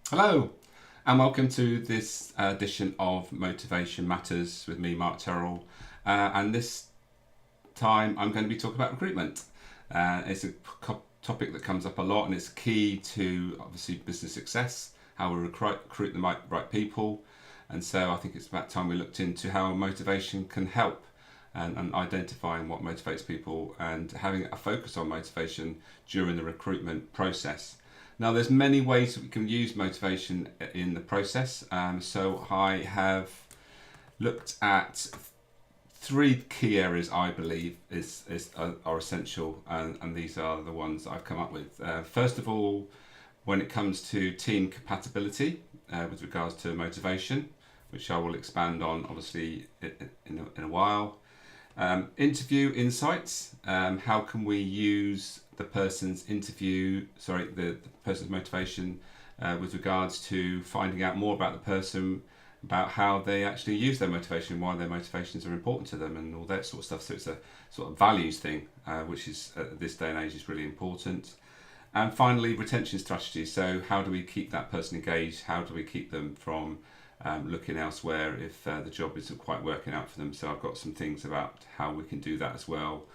Hello, and welcome to this edition of Motivation Matters with me, Mark Terrell. And this time I'm going to be talking about recruitment. It's a topic that comes up a lot and it's key to obviously business success, how we recruit the right people. And so I think it's about time we looked into how motivation can help and identifying what motivates people and having a focus on motivation during the recruitment process. Now, there's many ways that we can use motivation in the process. So I have looked at three key areas I believe are essential, and these are the ones that I've come up with. First of all, when it comes to team compatibility with regards to motivation, which I will expand on obviously in a while. Interview insights. How can we use the person's the person's motivation with regards to finding out more about the person, about how they actually use their motivation, why their motivations are important to them, and all that sort of stuff. So it's a sort of values thing, which is at this day and age is really important. And finally, retention strategy. So how do we keep that person engaged? How do we keep them from looking elsewhere if the job isn't quite working out for them? So I've got some things about how we can do that as well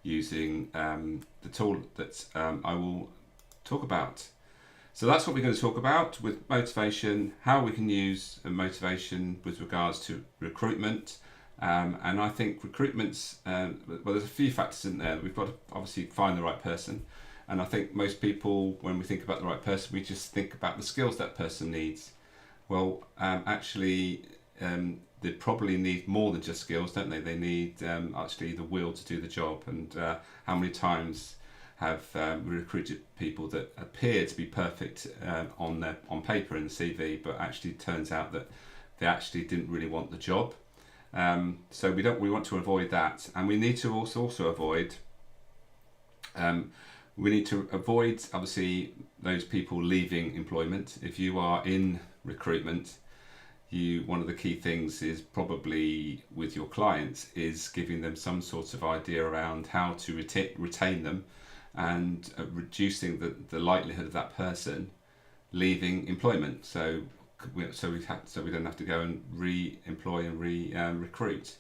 using the tool that I will talk about. So that's what we're going to talk about with motivation, how we can use motivation with regards to recruitment. And I think recruitment's, well, there's a few factors in there. We've got to obviously find the right person. And I think most people, when we think about the right person, we just think about the skills that person needs. Well, actually, they probably need more than just skills, don't they? They need actually the will to do the job. And how many times have we recruited people that appear to be perfect on paper in the CV, but actually it turns out that they actually didn't really want the job. So we want to avoid that, and we need to also avoid. We need to avoid obviously those people leaving employment. If you are in recruitment, one of the key things is probably with your clients is giving them some sort of idea around how to retain them and reducing the likelihood of that person leaving employment. So we don't have to go and re-employ and recruit.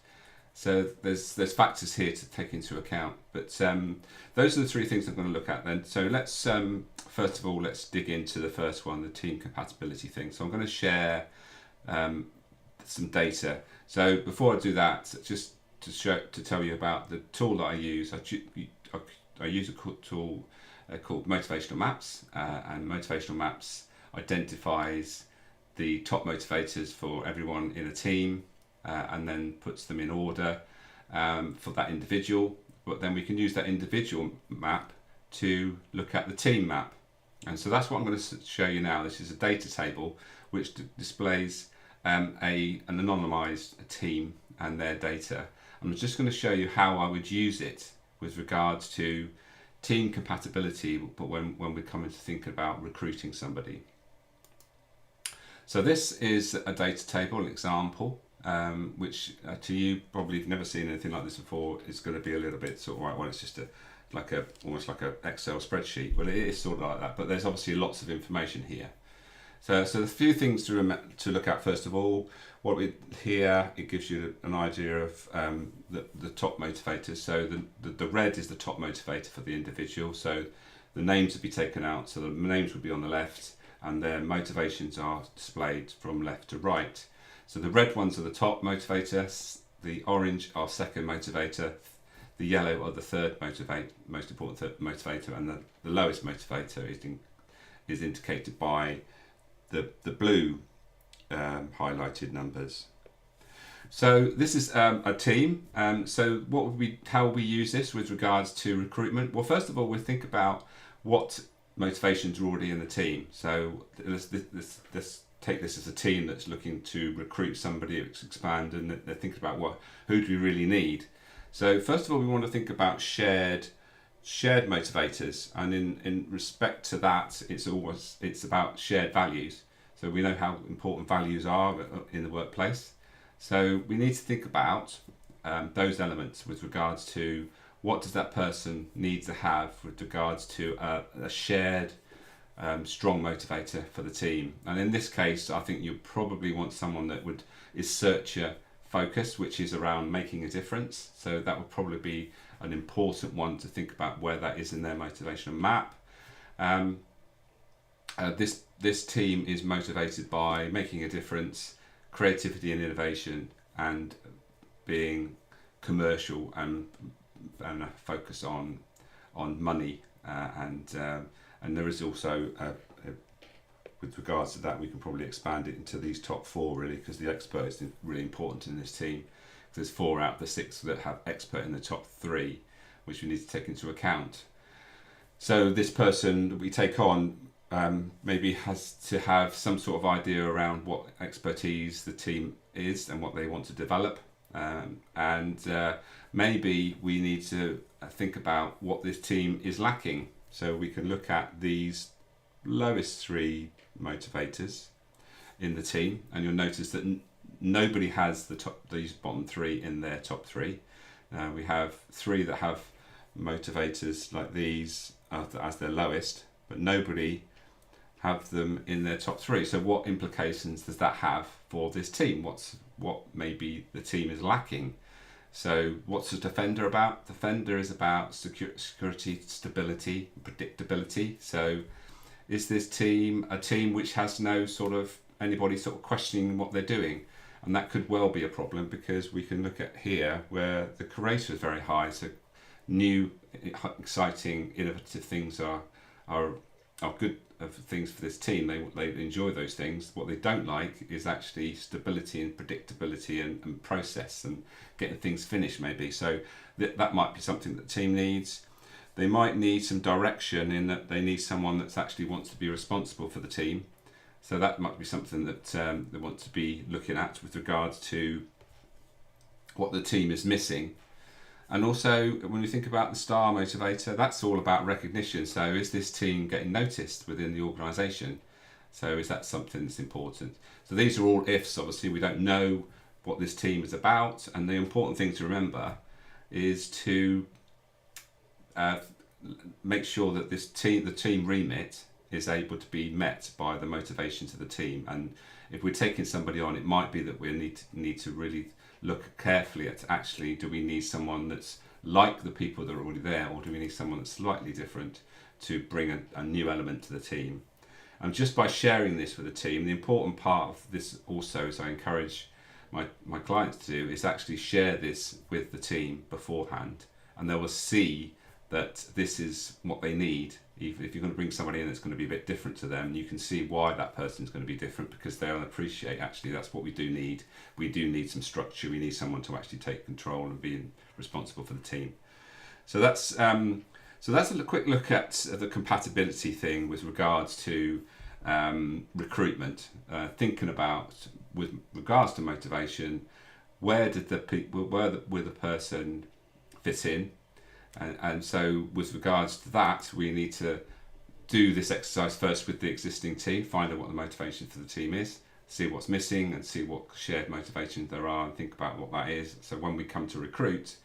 So there's factors here to take into account. But those are the three things I'm going to look at then. So let's first of all let's dig into the first one, the team compatibility thing. So I'm going to share some data. So before I do that, just to tell you about the tool that I use. I use a tool called Motivational Maps, and Motivational Maps identifies the top motivators for everyone in a team, and then puts them in order for that individual. But then we can use that individual map to look at the team map. And so that's what I'm going to show you now. This is a data table which displays an anonymized team and their data. I'm just going to show you how I would use it with regards to team compatibility, but when we're coming to think about recruiting somebody. So this is a data table, an example, which to you probably have never seen anything like this before. It's going to be a little bit sort of well, it's just almost like a Excel spreadsheet. Well, it is sort of like that, but there's obviously lots of information here. So a few things to look at. First of all, here it gives you an idea of the top motivators. So the red is the top motivator for the individual. So the names would be taken out. So the names would be on the left, and their motivations are displayed from left to right. So the red ones are the top motivator, the orange are second motivator, the yellow are the third most important motivator, and the lowest motivator is indicated by the blue highlighted numbers. So this is a team. So how would we use this with regards to recruitment? Well, first of all, we think about what motivations are already in the team. So let's take this as a team that's looking to recruit somebody, expand, and they're thinking about who do we really need. So first of all, we want to think about shared motivators, and in respect to that, it's about shared values. So we know how important values are in the workplace. So we need to think about those elements with regards to what does that person need to have with regards to a shared strong motivator for the team. And in this case, I think you probably want someone that is searcher focused, which is around making a difference. So that would probably be an important one to think about where that is in their motivational map. This team is motivated by making a difference, creativity and innovation, and being commercial and a focus on money, and there is also with regards to that, we can probably expand it into these top 4 really, because the expert is really important in this team. There's 4 out of the 6 that have expert in the top 3, which we need to take into account. So this person that we take on maybe has to have some sort of idea around what expertise the team is and what they want to develop, and maybe we need to think about what this team is lacking. So we can look at these lowest 3 motivators in the team, and you'll notice that nobody has these bottom 3 in their top 3. We have 3 that have motivators like these as their lowest, but nobody have them in their top 3. So what implications does that have for this team? What maybe the team is lacking? So what's the Defender about? Defender is about security, stability, predictability. So is this team a team which has no sort of anybody sort of questioning what they're doing? And that could well be a problem, because we can look at here where the creator is very high. So new, exciting, innovative things are good things for this team. They enjoy those things. What they don't like is actually stability and predictability and process and getting things finished maybe. So that might be something that the team needs. They might need some direction in that they need someone that actually wants to be responsible for the team. So that might be something that they want to be looking at with regards to what the team is missing. And also, when we think about the star motivator, that's all about recognition. So is this team getting noticed within the organisation? So is that something that's important? So these are all ifs. Obviously, we don't know what this team is about. And the important thing to remember is to make sure that the team remit is able to be met by the motivations of the team. And if we're taking somebody on, it might be that we need to really look carefully at actually, do we need someone that's like the people that are already there, or do we need someone that's slightly different to bring a new element to the team? And just by sharing this with the team, the important part of this also, as I encourage my clients to do, is actually share this with the team beforehand, and they will see that this is what they need. Even if you're going to bring somebody in that's going to be a bit different to them, you can see why that person's going to be different, because they'll appreciate actually that's what we do need. We do need some structure. We need someone to actually take control and be responsible for the team. So that's a quick look at the compatibility thing with regards to recruitment. Thinking about with regards to motivation, where did the person fit in? And so with regards to that, we need to do this exercise first with the existing team, find out what the motivation for the team is, see what's missing and see what shared motivations there are, and think about what that is. So when we come to recruit,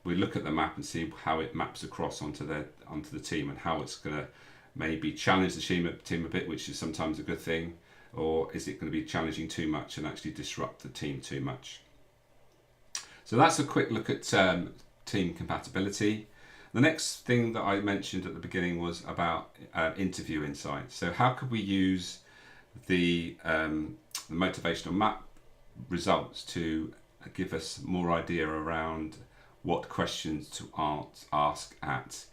we look at the map and see how it maps across onto the team, and how it's going to maybe challenge the team a bit, which is sometimes a good thing, or is it going to be challenging too much and actually disrupt the team too much? So that's a quick look at team compatibility. The next thing that I mentioned at the beginning was about interview insights. So how could we use the motivational map results to give us more idea around what questions to ask at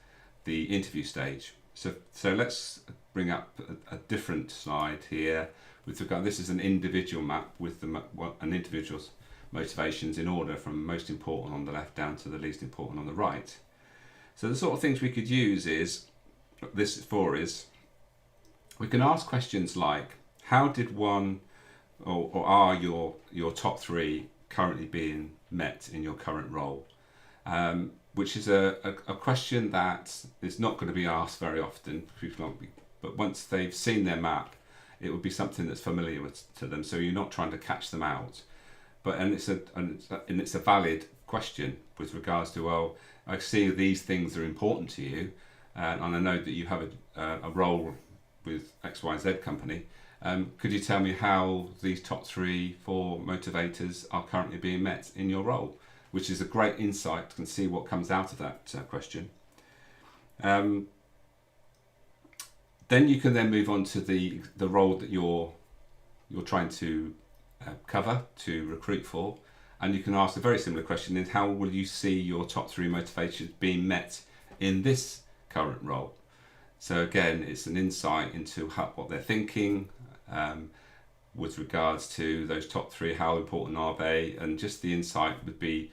the interview stage? So let's bring up a different slide here with regard. This is an individual map with an individual's motivations in order from most important on the left down to the least important on the right. So the sort of things we could use is we can ask questions like, how did one or are your top 3 currently being met in your current role? Which is a question that is not going to be asked very often. But once they've seen their map, it would be something that's familiar to them. So you're not trying to catch them out. And it's a valid question with regards to, well, I see these things are important to you, and I know that you have a role with XYZ company. Could you tell me how these top 3-4 motivators are currently being met in your role? Which is a great insight and see what comes out of that question. Then you can then move on to the role that you're trying to cover, to recruit for, and you can ask a very similar question: is how will you see your top 3 motivations being met in this current role? So again, it's an insight into what they're thinking with regards to those top 3. How important are they? And just the insight would be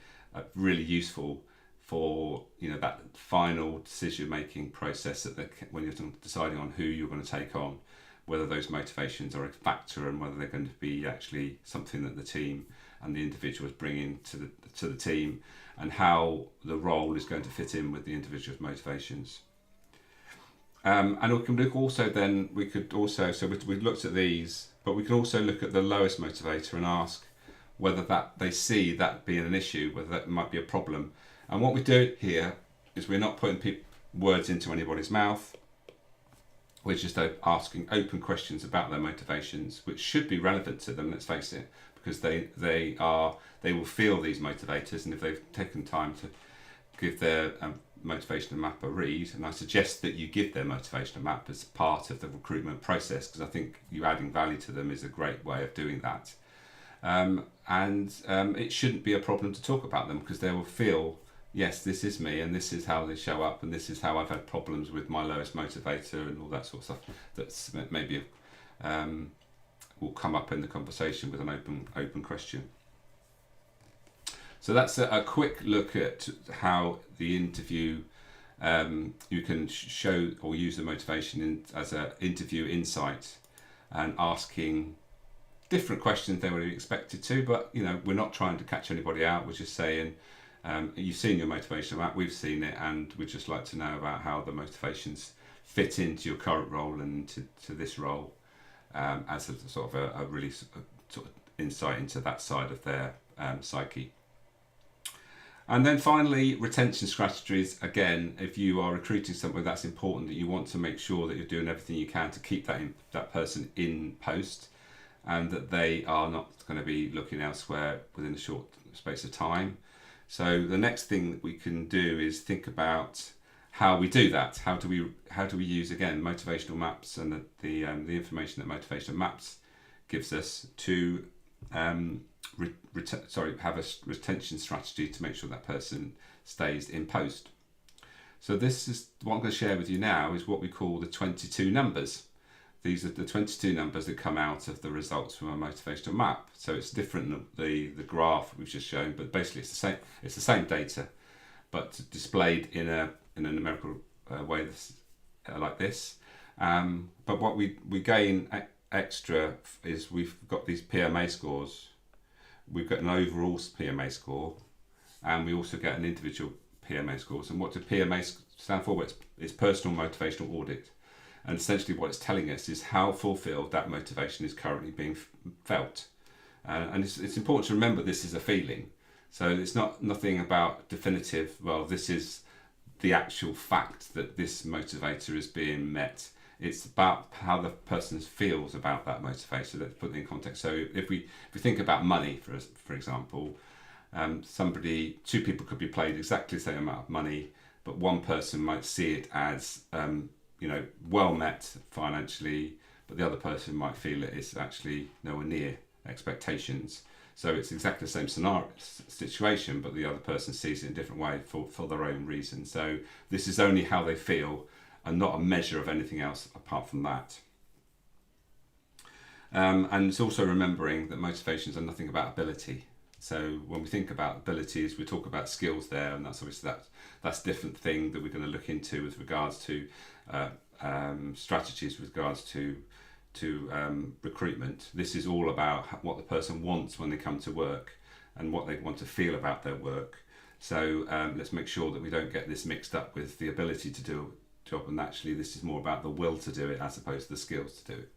really useful for that final decision-making process when you're deciding on who you're going to take on, whether those motivations are a factor and whether they're going to be actually something that the team and the individual is bringing to the team, and how the role is going to fit in with the individual's motivations. And we can look also then, we've looked at these, but we can also look at the lowest motivator and ask whether that they see that being an issue, whether that might be a problem. And what we do here is we're not putting words into anybody's mouth. We're just asking open questions about their motivations, which should be relevant to them, let's face it, because they will feel these motivators, and if they've taken time to give their motivational map a read, and I suggest that you give their motivational map as part of the recruitment process, because I think you adding value to them is a great way of doing that. It shouldn't be a problem to talk about them, because they will feel, yes, this is me, and this is how they show up, and this is how I've had problems with my lowest motivator, and all that sort of stuff that's maybe will come up in the conversation with an open question. So that's a quick look at how the interview, you can show or use the motivation as an interview insight, and asking different questions than we expected to, but we're not trying to catch anybody out. We're just saying, you've seen your motivation map, we've seen it, and we'd just like to know about how the motivations fit into your current role and to this role, as a sort of a really sort of insight into that side of their psyche. And then finally, retention strategies. Again, if you are recruiting somewhere, that's important that you want to make sure that you're doing everything you can to keep that person in post, and that they are not going to be looking elsewhere within a short space of time. So the next thing that we can do is think about how we do that. How do we use, again, motivational maps and the information that motivational maps gives us to have a retention strategy to make sure that person stays in post. So this is what I'm going to share with you now, is what we call the 22 numbers. These are the 22 numbers that come out of the results from a motivational map. So it's different than the graph we've just shown, but basically it's the same data, but displayed in a numerical way like this. But what we gain extra is we've got these PMA scores. We've got an overall PMA score, and we also get an individual PMA scores. And what do PMA stand for? It's personal motivational audit. And essentially what it's telling us is how fulfilled that motivation is currently being felt. And it's important to remember this is a feeling. So it's nothing about definitive, well, this is the actual fact that this motivator is being met. It's about how the person feels about that motivator. Let's put it in context. So if we think about money, for example, two people could be paid exactly the same amount of money, but one person might see it as well met financially, but the other person might feel it is actually nowhere near expectations. So it's exactly the same situation, but the other person sees it in a different way for their own reason. So this is only how they feel, and not a measure of anything else apart from that. And it's also remembering that motivations are nothing about ability. So when we think about abilities, we talk about skills there, and that's obviously that's a different thing that we're going to look into with regards to strategies with regards to recruitment. This is all about what the person wants when they come to work and what they want to feel about their work. So let's make sure that we don't get this mixed up with the ability to do a job, and actually this is more about the will to do it as opposed to the skills to do it.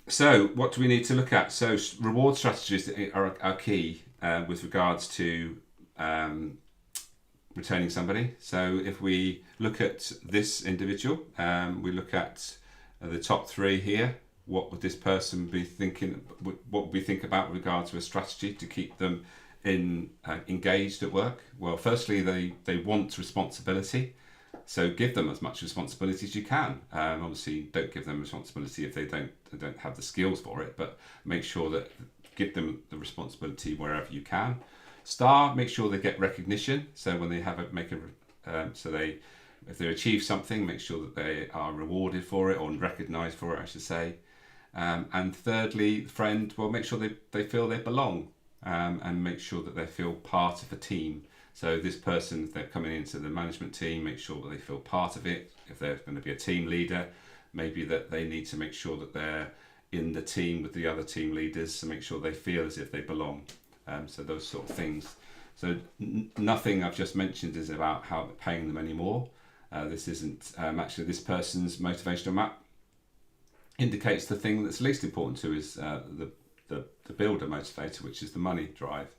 So what do we need to look at? So reward strategies are key with regards to retaining somebody. So if we look at this individual, we look at the top three here. What would this person be thinking? What would we think about with regard to a strategy to keep them engaged at work? Well, firstly, they want responsibility. So give them as much responsibility as you can. Obviously, don't give them responsibility if they don't have the skills for it, but make sure that give them the responsibility wherever you can. Make sure they get recognition. So when they have if they achieve something, make sure that they are rewarded for it or recognised for it, I should say. And thirdly, make sure they feel they belong, and make sure that they feel part of a team. So this person, if they're coming into the management team, make sure that they feel part of it. If they're going to be a team leader, maybe that they need to make sure that they're in the team with the other team leaders to make sure they feel as if they belong. So those sort of things. So nothing I've just mentioned is about how paying them anymore. This isn't actually this person's motivational map indicates the thing that's least important to is the builder motivator, which is the money drive.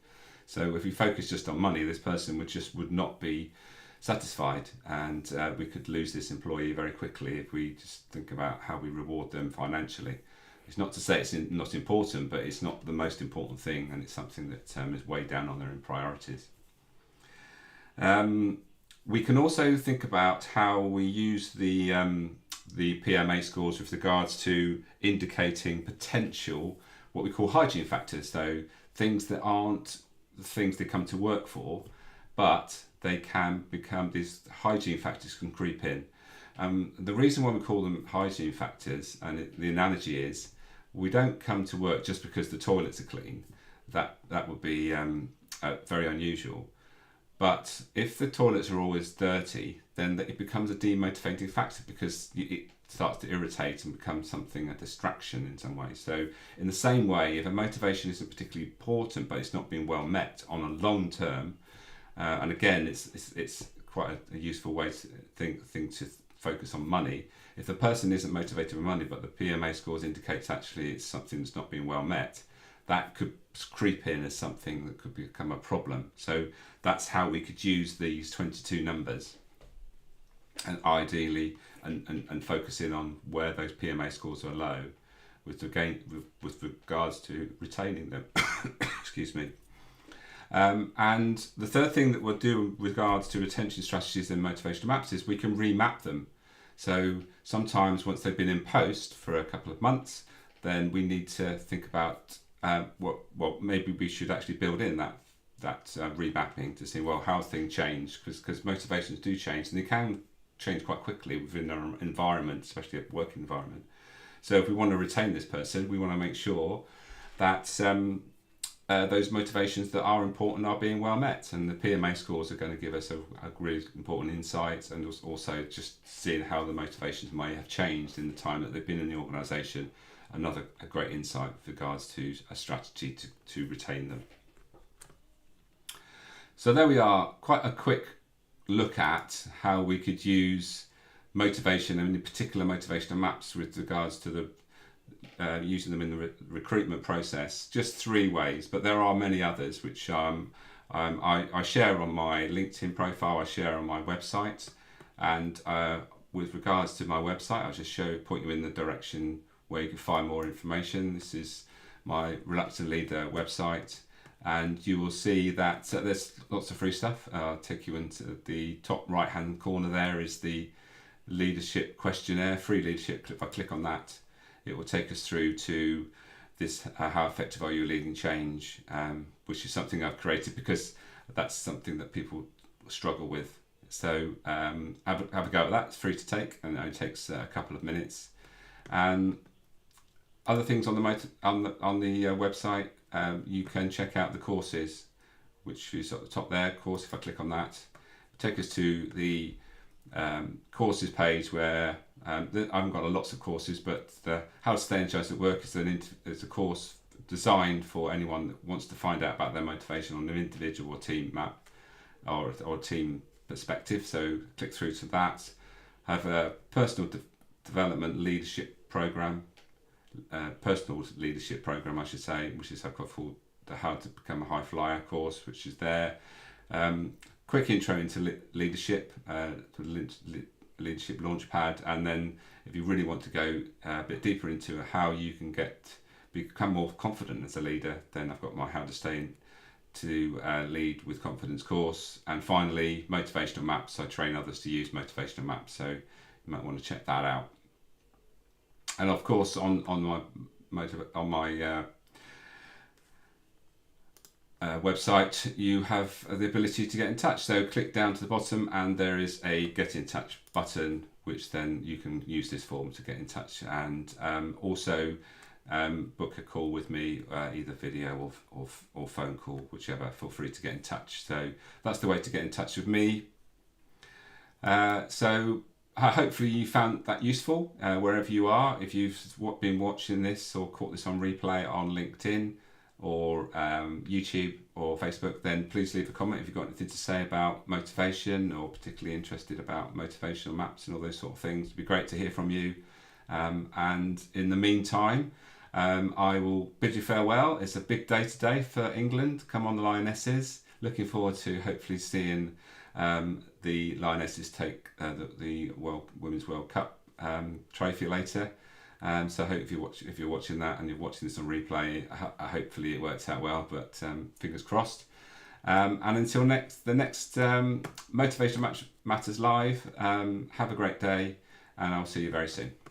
So if we focus just on money, this person would not be satisfied, and we could lose this employee very quickly if we just think about how we reward them financially. It's not to say it's not important, but it's not the most important thing, and it's something that is way down on their priorities. We can also think about how we use the PMA scores with regards to indicating potential, what we call hygiene factors. So things that aren't the things they come to work for, but they can become, these hygiene factors can creep in. The reason why we call them hygiene factors, and the analogy is, we don't come to work just because the toilets are clean. That would be very unusual. But if the toilets are always dirty, then it becomes a demotivating factor because it starts to irritate and become a distraction in some way. So in the same way, if a motivation isn't particularly important, but it's not being well met on a long term, and again, it's quite a useful way to think to focus on money. If the person isn't motivated by money, but the PMA scores indicates actually it's something that's not being well met, that could creep in as something that could become a problem. So that's how we could use these 22 numbers, and ideally and focus in on where those PMA scores are low with regards to retaining them. Excuse me. And the third thing that we'll do with regards to retention strategies and motivational maps is we can remap them. So sometimes once they've been in post for a couple of months, then we need to think about maybe we should actually build in that remapping to see, well, how things change, because motivations do change, and they can change quite quickly within our environment, especially a work environment. So if we want to retain this person, we want to make sure that those motivations that are important are being well met, and the PMA scores are going to give us a really important insight, and also just seeing how the motivations may have changed in the time that they've been in the organisation. A great insight with regards to a strategy to retain them. So there we are, quite a quick look at how we could use motivation, and in particular motivational maps with regards to the using them in the recruitment process. Just 3 ways, but there are many others which I share on my LinkedIn profile, I share on my website, and with regards to my website, I'll just point you in the direction where you can find more information. This is my Reluctant Leader website, and you will see that there's lots of free stuff. I'll take you into the top right hand corner. There is the leadership questionnaire, free leadership. If I click on that, it will take us through to this how effective are you leading change, which is something I've created because that's something that people struggle with. So have a go at that. It's free to take, and it only takes a couple of minutes. Other things on the website, you can check out the courses, which is at the top there. Course, if I click on that, take us to the courses page where I haven't got lots of courses, but the How to Stay Energized at Work is a course designed for anyone that wants to find out about their motivation on an individual or team map or team perspective. So click through to that. I have a personal development leadership program. Personal leadership program, I should say, which is I've got called the How to Become a High Flyer course, which is there. quick intro into leadership, to the leadership launchpad, and then if you really want to go a bit deeper into how you can become more confident as a leader, then I've got my How to Stay to Lead with Confidence course. And finally, motivational maps. I train others to use motivational maps, so you might want to check that out. And of course, on my website, you have the ability to get in touch. So click down to the bottom, and there is a Get in Touch button, which then you can use this form to get in touch, and also book a call with me, either video or phone call, whichever. Feel free to get in touch. So that's the way to get in touch with me. So hopefully you found that useful wherever you are. If you've been watching this or caught this on replay on LinkedIn or YouTube or Facebook, then please leave a comment if you've got anything to say about motivation, or particularly interested about motivational maps and all those sort of things. It'd be great to hear from you. And in the meantime, I will bid you farewell. It's a big day today for England. Come on, the Lionesses. Looking forward to hopefully seeing the Lionesses take the Women's World Cup trophy later. So I hope if you're watching that and you're watching this on replay, hopefully it works out well. But fingers crossed. And until the next Motivation Matters Live, have a great day, and I'll see you very soon.